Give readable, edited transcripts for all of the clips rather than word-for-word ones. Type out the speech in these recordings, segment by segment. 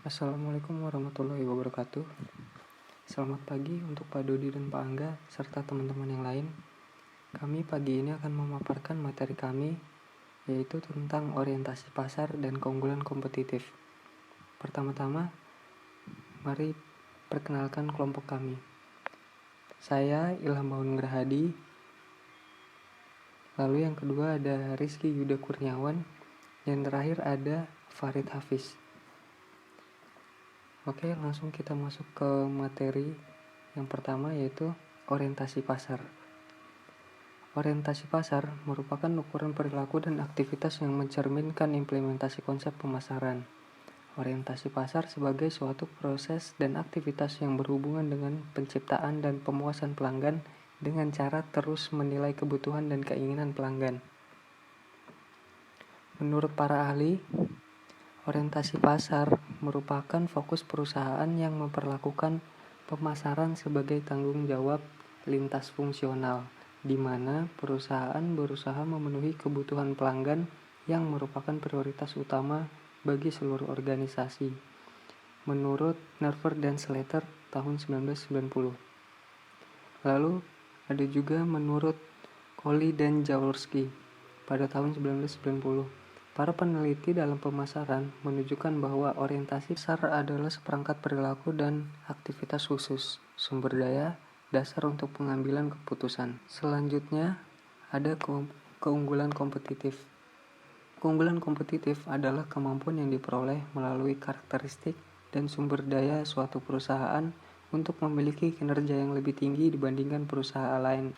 Assalamualaikum warahmatullahi wabarakatuh. Selamat pagi untuk Pak Dodi dan Pak Angga serta teman-teman yang lain. Kami pagi ini akan memaparkan materi kami, yaitu tentang orientasi pasar dan keunggulan kompetitif. Pertama-tama, mari perkenalkan kelompok kami. Saya Ilham Baun Grahadi. Lalu yang kedua ada Rizky Yuda Kurniawan. Yang terakhir ada Farid Hafiz. Oke, langsung kita masuk ke materi yang pertama, yaitu orientasi pasar. Orientasi pasar merupakan ukuran perilaku dan aktivitas yang mencerminkan implementasi konsep pemasaran. Orientasi pasar sebagai suatu proses dan aktivitas yang berhubungan dengan penciptaan dan pemuasan pelanggan dengan cara terus menilai kebutuhan dan keinginan pelanggan. Menurut para ahli, orientasi pasar merupakan fokus perusahaan yang memperlakukan pemasaran sebagai tanggung jawab lintas fungsional, di mana perusahaan berusaha memenuhi kebutuhan pelanggan yang merupakan prioritas utama bagi seluruh organisasi. Menurut Nerver dan Slater tahun 1990. Lalu ada juga menurut Coley dan Jaworski pada tahun 1990. Para peneliti dalam pemasaran menunjukkan bahwa orientasi pasar adalah seperangkat perilaku dan aktivitas khusus, sumber daya, dasar untuk pengambilan keputusan. Selanjutnya, ada keunggulan kompetitif. Keunggulan kompetitif adalah kemampuan yang diperoleh melalui karakteristik dan sumber daya suatu perusahaan untuk memiliki kinerja yang lebih tinggi dibandingkan perusahaan lain.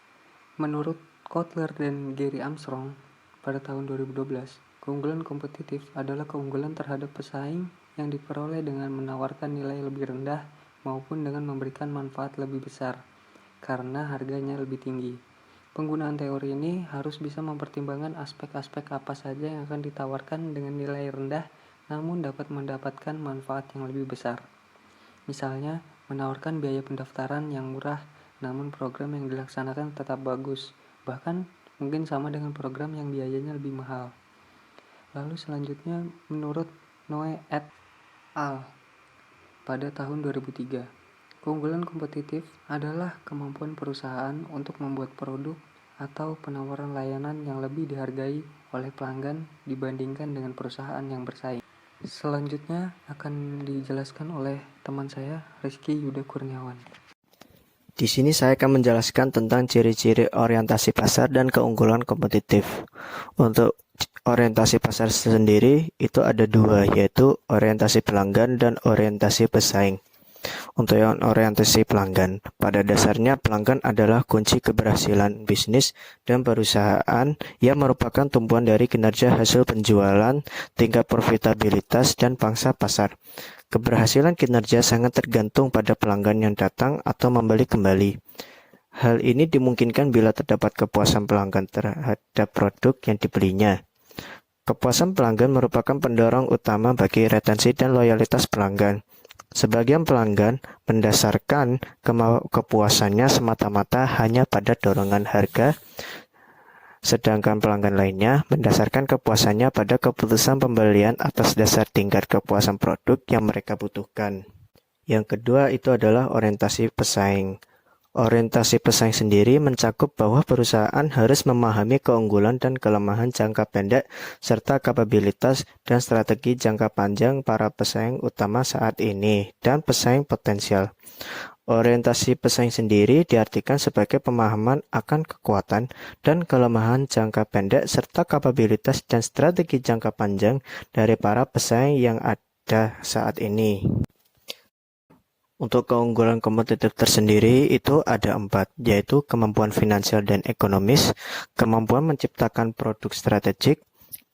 Menurut Kotler dan Gary Armstrong pada tahun 2012, keunggulan kompetitif adalah keunggulan terhadap pesaing yang diperoleh dengan menawarkan nilai lebih rendah maupun dengan memberikan manfaat lebih besar karena harganya lebih tinggi. Penggunaan teori ini harus bisa mempertimbangkan aspek-aspek apa saja yang akan ditawarkan dengan nilai rendah namun dapat mendapatkan manfaat yang lebih besar. Misalnya, menawarkan biaya pendaftaran yang murah namun program yang dilaksanakan tetap bagus, bahkan mungkin sama dengan program yang biayanya lebih mahal. Lalu selanjutnya menurut Noe et al. Pada tahun 2003, keunggulan kompetitif adalah kemampuan perusahaan untuk membuat produk atau penawaran layanan yang lebih dihargai oleh pelanggan dibandingkan dengan perusahaan yang bersaing. Selanjutnya akan dijelaskan oleh teman saya, Rizky Yuda Kurniawan. Di sini saya akan menjelaskan tentang ciri-ciri orientasi pasar dan keunggulan kompetitif. Untuk orientasi pasar sendiri itu ada dua, yaitu orientasi pelanggan dan orientasi pesaing. Untuk yang orientasi pelanggan, pada dasarnya pelanggan adalah kunci keberhasilan bisnis dan perusahaan yang merupakan tumpuan dari kinerja hasil penjualan, tingkat profitabilitas, dan pangsa pasar. Keberhasilan kinerja sangat tergantung pada pelanggan yang datang atau membeli kembali. Hal ini dimungkinkan bila terdapat kepuasan pelanggan terhadap produk yang dibelinya. Kepuasan pelanggan merupakan pendorong utama bagi retensi dan loyalitas pelanggan. Sebagian pelanggan mendasarkan kepuasannya semata-mata hanya pada dorongan harga, sedangkan pelanggan lainnya mendasarkan kepuasannya pada keputusan pembelian atas dasar tingkat kepuasan produk yang mereka butuhkan. Yang kedua itu adalah orientasi pesaing. Orientasi pesaing sendiri mencakup bahwa perusahaan harus memahami keunggulan dan kelemahan jangka pendek serta kapabilitas dan strategi jangka panjang para pesaing utama saat ini dan pesaing potensial. Orientasi pesaing sendiri diartikan sebagai pemahaman akan kekuatan dan kelemahan jangka pendek serta kapabilitas dan strategi jangka panjang dari para pesaing yang ada saat ini. Untuk keunggulan kompetitif tersendiri itu ada 4, yaitu kemampuan finansial dan ekonomis, kemampuan menciptakan produk strategik,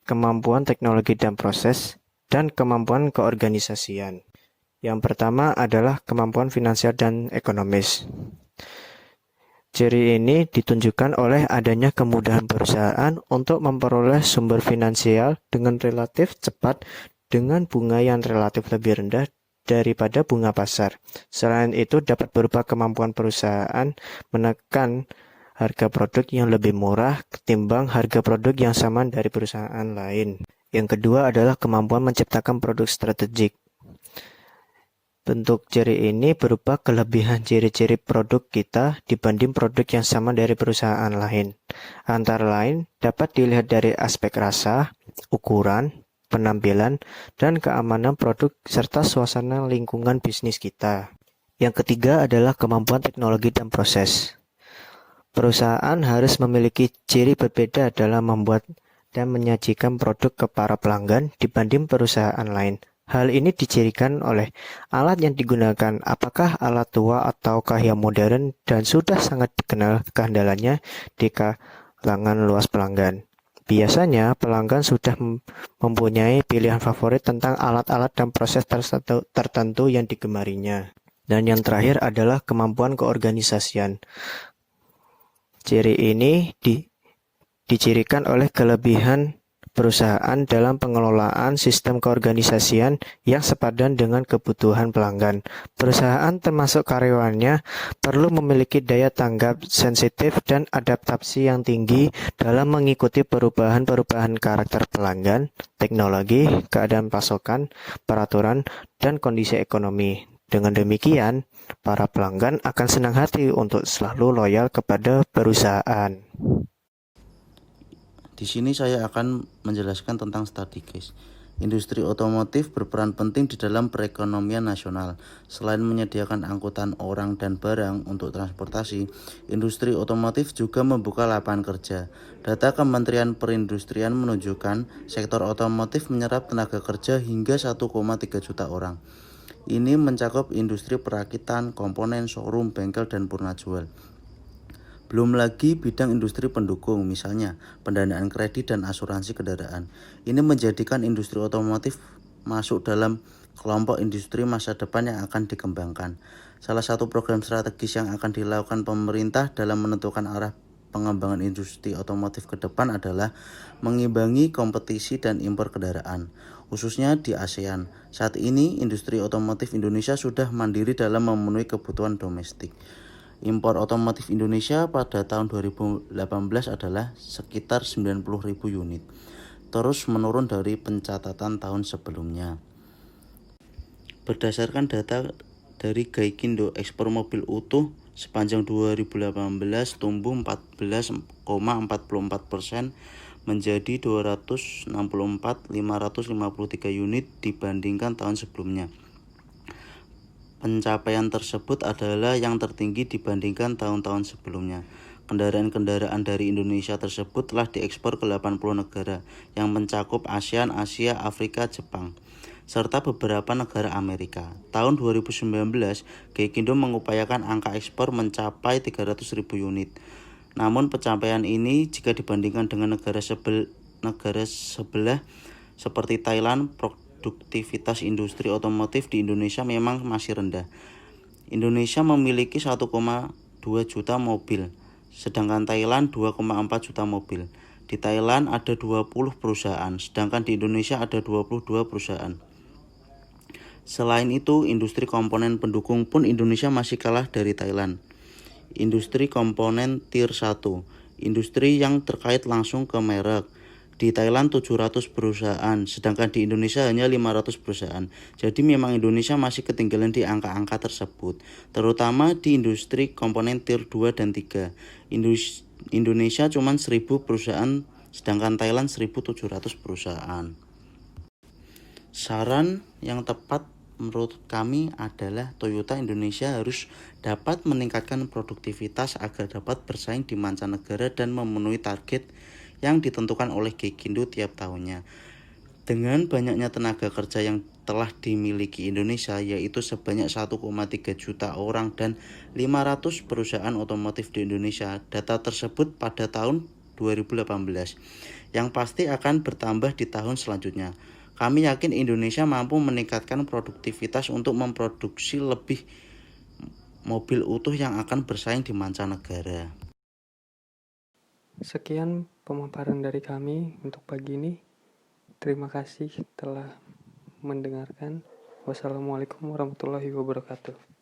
kemampuan teknologi dan proses, dan kemampuan keorganisasian. Yang pertama adalah kemampuan finansial dan ekonomis. Ciri ini ditunjukkan oleh adanya kemudahan perusahaan untuk memperoleh sumber finansial dengan relatif cepat dengan bunga yang relatif lebih rendah daripada bunga pasar. Selain itu dapat berupa kemampuan perusahaan menekan harga produk yang lebih murah ketimbang harga produk yang sama dari perusahaan lain. Yang kedua adalah kemampuan menciptakan produk strategik. Bentuk ciri ini berupa kelebihan ciri-ciri produk kita dibanding produk yang sama dari perusahaan lain. Antara lain dapat dilihat dari aspek rasa, ukuran, penampilan, dan keamanan produk serta suasana lingkungan bisnis kita. Yang ketiga adalah kemampuan teknologi dan proses. Perusahaan harus memiliki ciri berbeda dalam membuat dan menyajikan produk ke para pelanggan dibanding perusahaan lain. Hal ini dicirikan oleh alat yang digunakan, apakah alat tua ataukah yang modern dan sudah sangat dikenal keandalannya di kalangan luas pelanggan. Biasanya pelanggan sudah mempunyai pilihan favorit tentang alat-alat dan proses tertentu yang digemarinya. Dan yang terakhir adalah kemampuan keorganisasian. Ciri ini dicirikan oleh kelebihan perusahaan dalam pengelolaan sistem keorganisasian yang sepadan dengan kebutuhan pelanggan. Perusahaan termasuk karyawannya perlu memiliki daya tanggap sensitif dan adaptasi yang tinggi dalam mengikuti perubahan-perubahan karakter pelanggan, teknologi, keadaan pasokan, peraturan, dan kondisi ekonomi. Dengan demikian, para pelanggan akan senang hati untuk selalu loyal kepada perusahaan. Di sini saya akan menjelaskan tentang studi case. Industri otomotif berperan penting di dalam perekonomian nasional. Selain menyediakan angkutan orang dan barang untuk transportasi, industri otomotif juga membuka lapangan kerja. Data Kementerian Perindustrian menunjukkan sektor otomotif menyerap tenaga kerja hingga 1,3 juta orang. Ini mencakup industri perakitan, komponen, showroom, bengkel, dan purna jual. Belum lagi bidang industri pendukung, misalnya pendanaan kredit dan asuransi kendaraan. Ini menjadikan industri otomotif masuk dalam kelompok industri masa depan yang akan dikembangkan. Salah satu program strategis yang akan dilakukan pemerintah dalam menentukan arah pengembangan industri otomotif ke depan adalah mengimbangi kompetisi dan impor kendaraan, khususnya di ASEAN. Saat ini, industri otomotif Indonesia sudah mandiri dalam memenuhi kebutuhan domestik. Impor otomotif Indonesia pada tahun 2018 adalah sekitar 90.000 unit, terus menurun dari pencatatan tahun sebelumnya. Berdasarkan data dari Gaikindo, ekspor mobil utuh sepanjang 2018 tumbuh 14,44% menjadi 264.553 unit dibandingkan tahun sebelumnya. Pencapaian tersebut adalah yang tertinggi dibandingkan tahun-tahun sebelumnya. Kendaraan-kendaraan dari Indonesia tersebut telah diekspor ke 80 negara yang mencakup ASEAN, Asia, Afrika, Jepang, serta beberapa negara Amerika. Tahun 2019, Gaikindo mengupayakan angka ekspor mencapai 300.000 unit. Namun pencapaian ini jika dibandingkan dengan negara sebelah seperti Thailand, produktivitas industri otomotif di Indonesia memang masih rendah. Indonesia memiliki 1,2 juta mobil, sedangkan Thailand 2,4 juta mobil. Di Thailand ada 20 perusahaan, sedangkan di Indonesia ada 22 perusahaan. Selain itu, industri komponen pendukung pun Indonesia masih kalah dari Thailand. Industri komponen tier 1, industri yang terkait langsung ke merek. Di Thailand 700 perusahaan, sedangkan di Indonesia hanya 500 perusahaan. Jadi memang Indonesia masih ketinggalan di angka-angka tersebut, terutama di industri komponen tier 2 dan 3. Indonesia cuma 1000 perusahaan, sedangkan Thailand 1700 perusahaan. Saran yang tepat menurut kami adalah Toyota Indonesia harus dapat meningkatkan produktivitas agar dapat bersaing di mancanegara dan memenuhi target yang ditentukan oleh Gaikindo tiap tahunnya. Dengan banyaknya tenaga kerja yang telah dimiliki Indonesia, yaitu sebanyak 1,3 juta orang dan 500 perusahaan otomotif di Indonesia, data tersebut pada tahun 2018, yang pasti akan bertambah di tahun selanjutnya. Kami yakin Indonesia mampu meningkatkan produktivitas untuk memproduksi lebih mobil utuh yang akan bersaing di mancanegara. Sekian pemaparan dari kami untuk pagi ini. Terima kasih telah mendengarkan. Wassalamualaikum warahmatullahi wabarakatuh.